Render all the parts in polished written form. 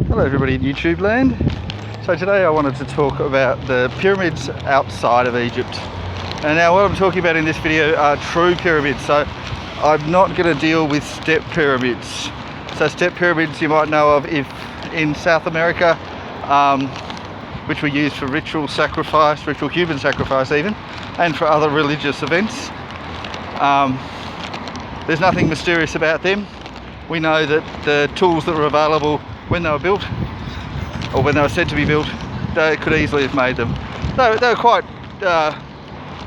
Hello everybody in YouTube land. So today I wanted to talk about the pyramids outside of Egypt. And now what I'm talking about in this video are true pyramids. So I'm not going to deal with step pyramids. So step pyramids you might know of if in South America, which were used for ritual sacrifice, ritual human sacrifice even, and for other religious events. There's nothing mysterious about them. We know that the tools that were available when they were built, or when they were said to be built, they could easily have made them. They were quite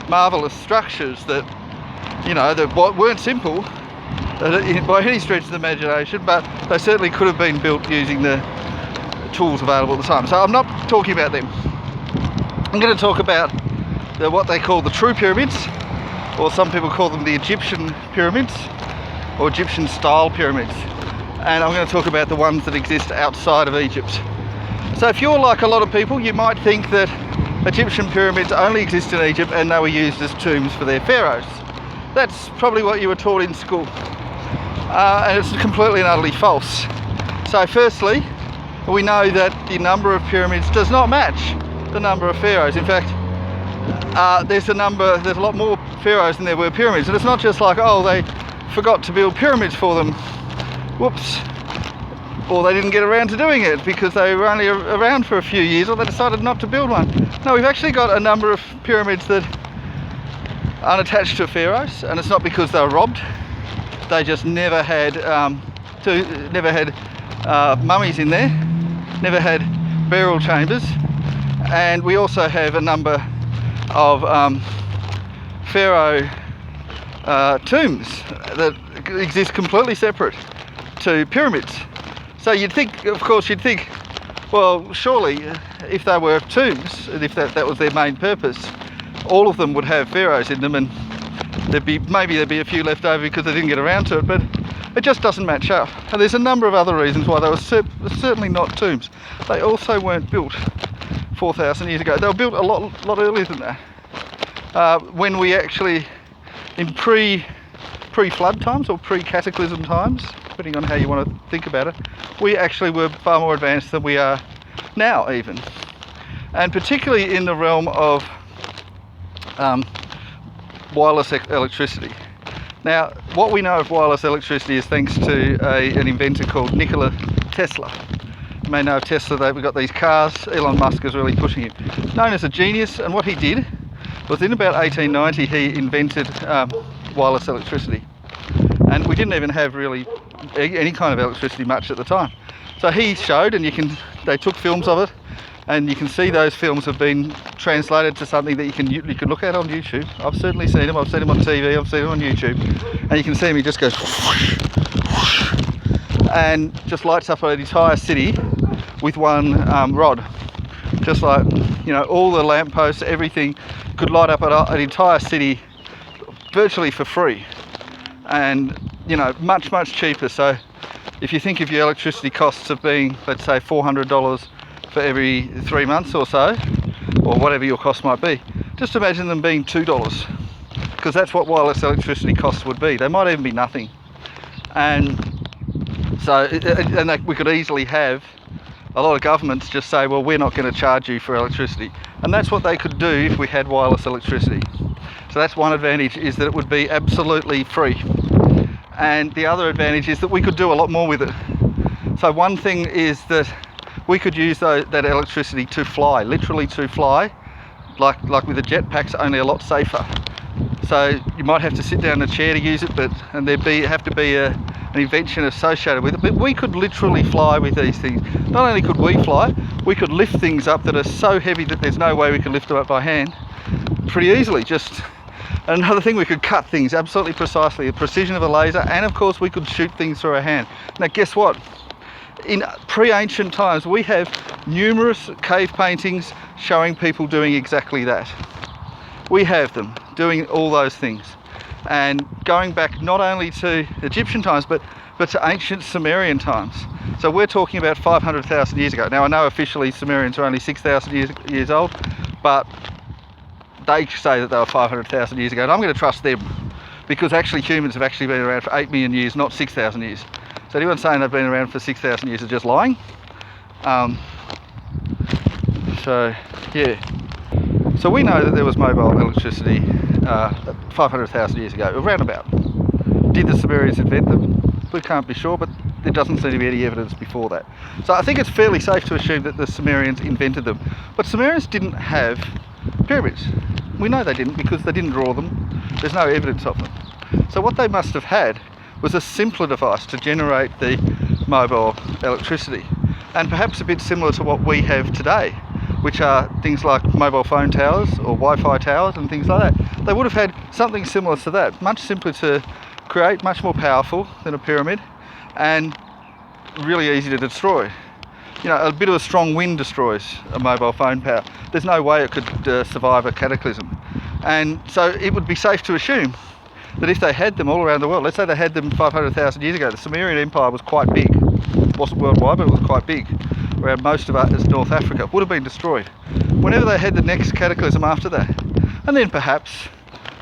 marvellous structures that, you know, that weren't simple by any stretch of the imagination, but they certainly could have been built using the tools available at the time. So I'm not talking about them. I'm going to talk about what they call the true pyramids, or some people call them the Egyptian pyramids, or Egyptian style pyramids. And I'm going to talk about the ones that exist outside of Egypt. So if you're like a lot of people, you might think that Egyptian pyramids only exist in Egypt and they were used as tombs for their pharaohs. That's probably what you were taught in school. And it's completely and utterly false. So firstly, we know that the number of pyramids does not match the number of pharaohs. In fact, there's a lot more pharaohs than there were pyramids. And it's not just like, oh, they forgot to build pyramids for them. Whoops, or they didn't get around to doing it because they were only around for a few years, or they decided not to build one. No, we've actually got a number of pyramids that aren't attached to pharaohs, and it's not because they were robbed. They just never had mummies in there, never had burial chambers. And we also have a number of pharaoh tombs that exist completely separate to pyramids. So you'd think, well, surely if they were tombs, and if that was their main purpose, all of them would have pharaohs in them, and maybe there'd be a few left over because they didn't get around to it, but it just doesn't match up. And there's a number of other reasons why they were certainly not tombs. They also weren't built 4,000 years ago. They were built a lot earlier than that. When we actually, in pre-flood times or pre-cataclysm times, depending on how you want to think about it, we actually were far more advanced than we are now even. And particularly in the realm of wireless electricity. Now, what we know of wireless electricity is thanks to an inventor called Nikola Tesla. You may know of Tesla, we've got these cars, Elon Musk is really pushing him. Known as a genius, and what he did was in about 1890 he invented wireless electricity. And we didn't even have really any kind of electricity much at the time. So he showed, and they took films of it, and you can see those films have been translated to something that you can look at on YouTube. I've certainly seen them. I've seen them on TV. I've seen them on YouTube, and you can see him. He just goes whoosh, whoosh, and just lights up an entire city with one rod. Just like, you know, all the lampposts, everything could light up an entire city virtually for free. And, you know, much cheaper. So if you think of your electricity costs of being, let's say, $400 for every 3 months or so, or whatever your cost might be, just imagine them being $2, because that's what wireless electricity costs would be. They might even be nothing. And so we could easily have a lot of governments just say, well, we're not going to charge you for electricity. And that's what they could do if we had wireless electricity. So that's one advantage, is that it would be absolutely free. And the other advantage is that we could do a lot more with it. So one thing is that we could use that electricity to fly, literally to fly, like with the jetpacks, only a lot safer. So you might have to sit down in a chair to use it, and there'd have to be an invention associated with it. But we could literally fly with these things. Not only could we fly, we could lift things up that are so heavy that there's no way we could lift them up by hand pretty easily. Another thing, we could cut things absolutely precisely, the precision of a laser, and of course we could shoot things through our hand. Now guess what? In pre-ancient times we have numerous cave paintings showing people doing exactly that. We have them doing all those things, and going back not only to Egyptian times but to ancient Sumerian times. So we're talking about 500,000 years ago. Now I know officially Sumerians are only 6,000 years old, but they say that they were 500,000 years ago, and I'm going to trust them, because actually humans have actually been around for 8 million years, not 6,000 years. So anyone saying they've been around for 6,000 years is just lying. So yeah, so we know that there was mobile electricity 500,000 years ago, around about. Did the Sumerians invent them? We can't be sure, but there doesn't seem to be any evidence before that. So I think it's fairly safe to assume that the Sumerians invented them. But Sumerians didn't have pyramids. We know they didn't because they didn't draw them. There's no evidence of them. So what they must have had was a simpler device to generate the mobile electricity, and perhaps a bit similar to what we have today, which are things like mobile phone towers or Wi-Fi towers and things like that. They would have had something similar to that, much simpler to create, much more powerful than a pyramid, and really easy to destroy. You know, a bit of a strong wind destroys a mobile phone power. There's no way it could survive a cataclysm. And so it would be safe to assume that if they had them all around the world, let's say they had them 500,000 years ago, the Sumerian Empire was quite big. It wasn't worldwide, but it was quite big. Around most of it is North Africa, would have been destroyed. Whenever they had the next cataclysm after that, and then perhaps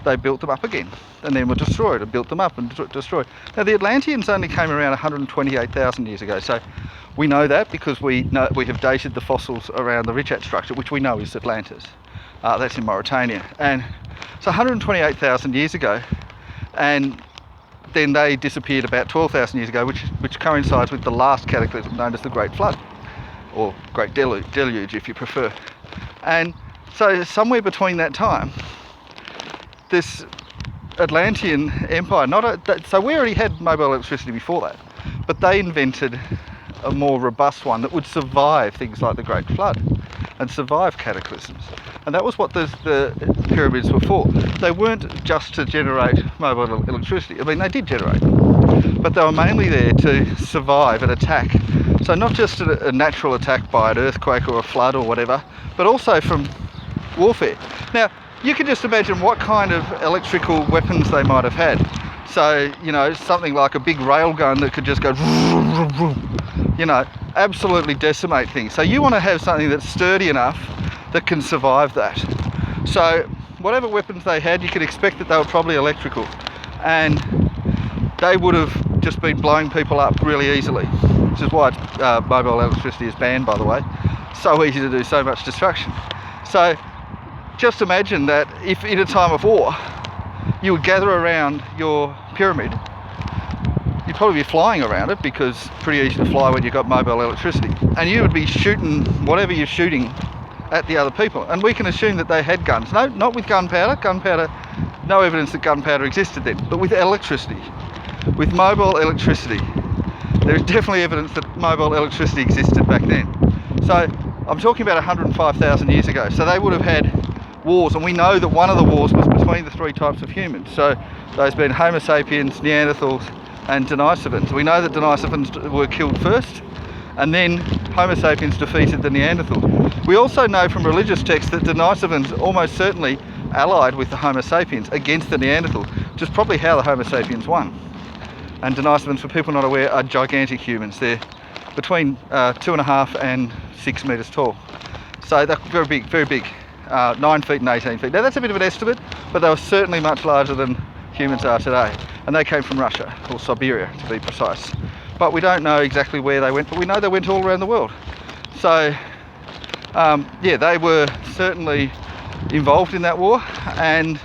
they built them up again, and then were destroyed, and built them up and destroyed. Now the Atlanteans only came around 128,000 years ago, so we know that because we have dated the fossils around the Richat structure, which we know is Atlantis. That's in Mauritania, and so 128,000 years ago, and then they disappeared about 12,000 years ago, which coincides with the last cataclysm known as the Great Flood, or Great Deluge if you prefer. And so somewhere between that time, this Atlantean Empire, so we already had mobile electricity before that, but they invented a more robust one that would survive things like the Great Flood and survive cataclysms. And that was what the pyramids were for. They weren't just to generate mobile electricity. I mean, they did generate them, but they were mainly there to survive an attack. So not just a natural attack by an earthquake or a flood or whatever, but also from warfare. Now, you can just imagine what kind of electrical weapons they might have had. So, you know, something like a big railgun that could just go, you know, absolutely decimate things. So you want to have something that's sturdy enough that can survive that. So whatever weapons they had, you could expect that they were probably electrical, and they would have just been blowing people up really easily, which is why mobile electricity is banned, by the way. So easy to do so much destruction. So just imagine that if in a time of war you would gather around your pyramid, you'd probably be flying around it because it's pretty easy to fly when you've got mobile electricity, and you would be shooting whatever you're shooting at the other people. And we can assume that they had guns. No, not with gunpowder, no evidence that gunpowder existed then, but with electricity, with mobile electricity, there is definitely evidence that mobile electricity existed back then. So I'm talking about 105,000 years ago. So they would have had wars, and we know that one of the wars was between the three types of humans. So those being Homo sapiens, Neanderthals and Denisovans. We know that Denisovans were killed first, and then Homo sapiens defeated the Neanderthals. We also know from religious texts that Denisovans almost certainly allied with the Homo sapiens against the Neanderthals, which is probably how the Homo sapiens won. And Denisovans, for people not aware, are gigantic humans. They're between 2.5 and 6 metres tall. So they're very big, very big. 9 feet and 18 feet. Now that's a bit of an estimate, but they were certainly much larger than humans are today. And they came from Russia, or Siberia to be precise. But we don't know exactly where they went, but we know they went all around the world. So yeah, they were certainly involved in that war, and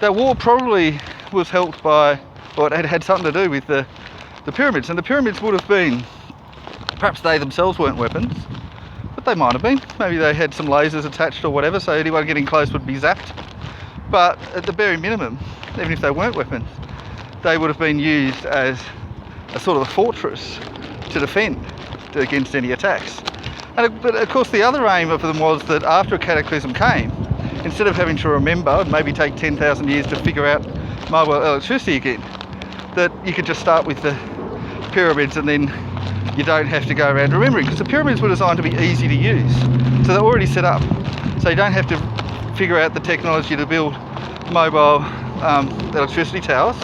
that war probably was helped by, or it had something to do with the pyramids. And the pyramids would have been, perhaps they themselves weren't weapons, but they might have been. Maybe they had some lasers attached or whatever, so anyone getting close would be zapped. But at the very minimum, even if they weren't weapons, they would have been used as a sort of a fortress to defend against any attacks. But of course the other aim of them was that after a cataclysm came, instead of having to remember and maybe take 10,000 years to figure out mobile electricity again, that you could just start with the pyramids and then you don't have to go around remembering, because the pyramids were designed to be easy to use. So they're already set up. So you don't have to figure out the technology to build mobile electricity towers,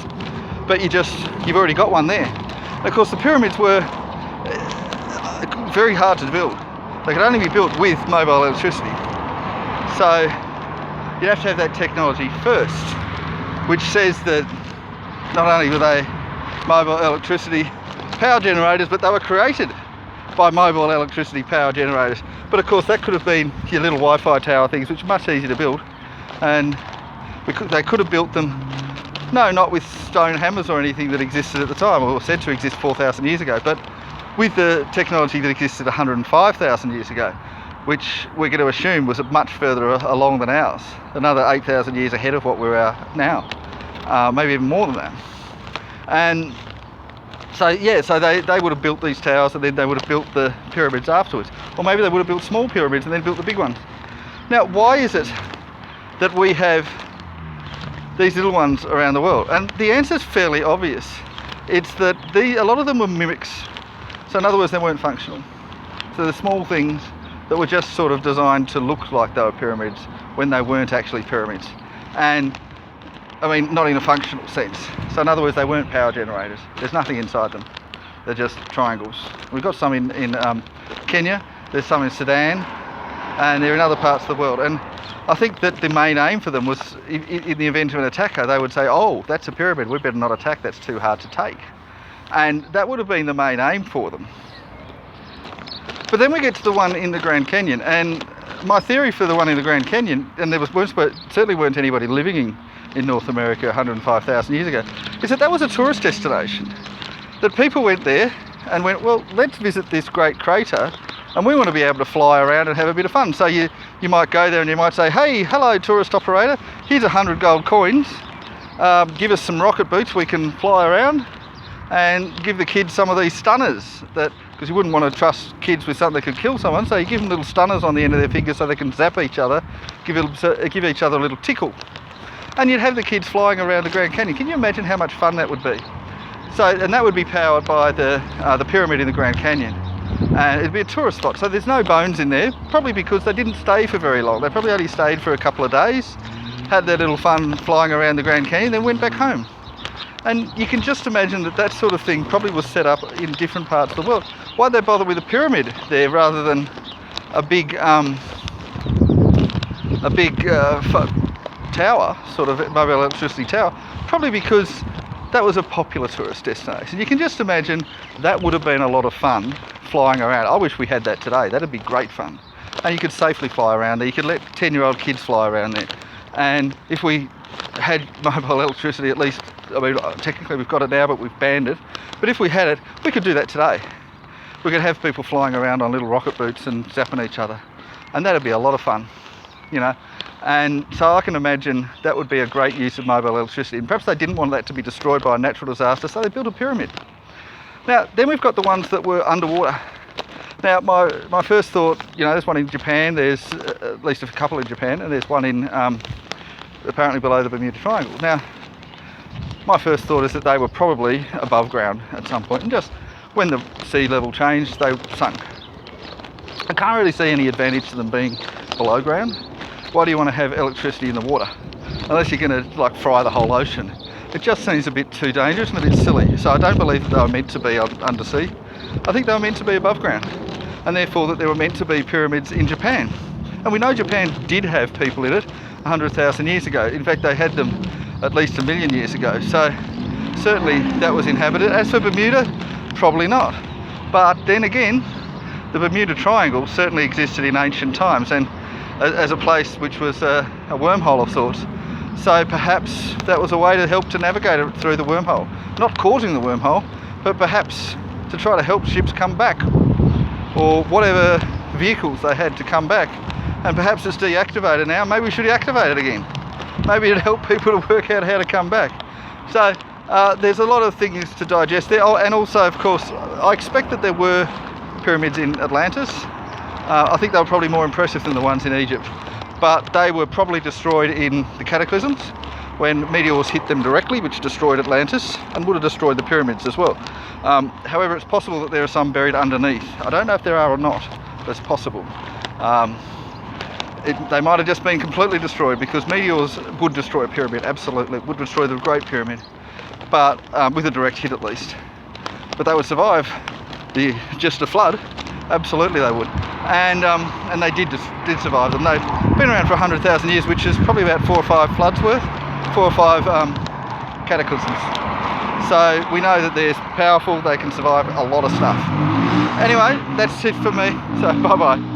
but you've already got one there. And of course the pyramids were very hard to build. They could only be built with mobile electricity. So you have to have that technology first, which says that not only were they mobile electricity power generators, but they were created by mobile electricity power generators. But of course that could have been your little Wi-Fi tower things, which are much easier to build, and they could have built them, no, not with stone hammers or anything that existed at the time, or said to exist 4,000 years ago, but with the technology that existed 105,000 years ago, which we're going to assume was much further along than ours, another 8,000 years ahead of what we are now, maybe even more than that. And so yeah, so they would have built these towers, and then they would have built the pyramids afterwards, or maybe they would have built small pyramids and then built the big ones. Now, why is it that we have these little ones around the world? And the answer is fairly obvious. It's that a lot of them were mimics. So in other words, they weren't functional. So the small things that were just sort of designed to look like they were pyramids when they weren't actually pyramids. And I mean, not in a functional sense. So in other words, they weren't power generators. There's nothing inside them. They're just triangles. We've got some in Kenya, there's some in Sudan, and they're in other parts of the world. And I think that the main aim for them was, in the event of an attacker, they would say, oh, that's a pyramid, we better not attack, that's too hard to take. And that would have been the main aim for them. But then we get to the one in the Grand Canyon, and my theory for the one in the Grand Canyon, and certainly weren't anybody living in North America 105,000 years ago, is that was a tourist destination. That people went there and went, well, let's visit this great crater, and we want to be able to fly around and have a bit of fun. So you might go there and you might say, hey, hello tourist operator, here's 100 gold coins, give us some rocket boots, we can fly around, and give the kids some of these stunners, because you wouldn't want to trust kids with something that could kill someone, so you give them little stunners on the end of their fingers so they can zap each other, give each other a little tickle. And you'd have the kids flying around the Grand Canyon. Can you imagine how much fun that would be? So, and that would be powered by the pyramid in the Grand Canyon. And it'd be a tourist spot. So there's no bones in there, probably because they didn't stay for very long. They probably only stayed for a couple of days, had their little fun flying around the Grand Canyon, then went back home. And you can just imagine that sort of thing probably was set up in different parts of the world. Why'd they bother with a pyramid there rather than a big tower, sort of mobile electricity tower? Probably because that was a popular tourist destination. You can just imagine that would have been a lot of fun flying around. I wish we had that today. That'd be great fun. And you could safely fly around there. You could let 10-year-old kids fly around there. And if we had mobile electricity, at least, I mean, technically we've got it now, but we've banned it. But if we had it, we could do that today. We could have people flying around on little rocket boots and zapping each other. And that'd be a lot of fun, you know. And so I can imagine that would be a great use of mobile electricity. And perhaps they didn't want that to be destroyed by a natural disaster, so they built a pyramid. Now, then we've got the ones that were underwater. Now, my first thought, you know, there's one in Japan, there's at least a couple in Japan, and there's one in apparently below the Bermuda Triangle. Now, my first thought is that they were probably above ground at some point, and just when the sea level changed, they sunk. I can't really see any advantage to them being below ground. Why do you want to have electricity in the water? Unless you're going to like fry the whole ocean. It just seems a bit too dangerous and a bit silly. So I don't believe that they were meant to be undersea. I think they were meant to be above ground, and therefore that there were meant to be pyramids in Japan. And we know Japan did have people in it 100,000 years ago. In fact, they had them at least 1 million years ago. So certainly that was inhabited. As for Bermuda, probably not. But then again, the Bermuda Triangle certainly existed in ancient times, and as a place which was a wormhole of sorts. So perhaps that was a way to help to navigate it through the wormhole. Not causing the wormhole, but perhaps to try to help ships come back, or whatever vehicles they had to come back. And perhaps it's deactivated now, maybe we should activate it again. Maybe it'd help people to work out how to come back. So there's a lot of things to digest there. Oh, and also, of course, I expect that there were pyramids in Atlantis. I think they were probably more impressive than the ones in Egypt, but they were probably destroyed in the cataclysms when meteors hit them directly, which destroyed Atlantis and would have destroyed the pyramids as well. However, it's possible that there are some buried underneath. I don't know if there are or not, but it's possible. They might have just been completely destroyed, because meteors would destroy a pyramid, absolutely, would destroy the Great Pyramid, but with a direct hit at least. But they would survive just a flood. Absolutely they would, and they did survive them. They've been around for 100,000 years, which is probably about 4 or 5 floods worth, 4 or 5 cataclysms. So we know that they're powerful, they can survive a lot of stuff. Anyway, that's it for me, so bye bye.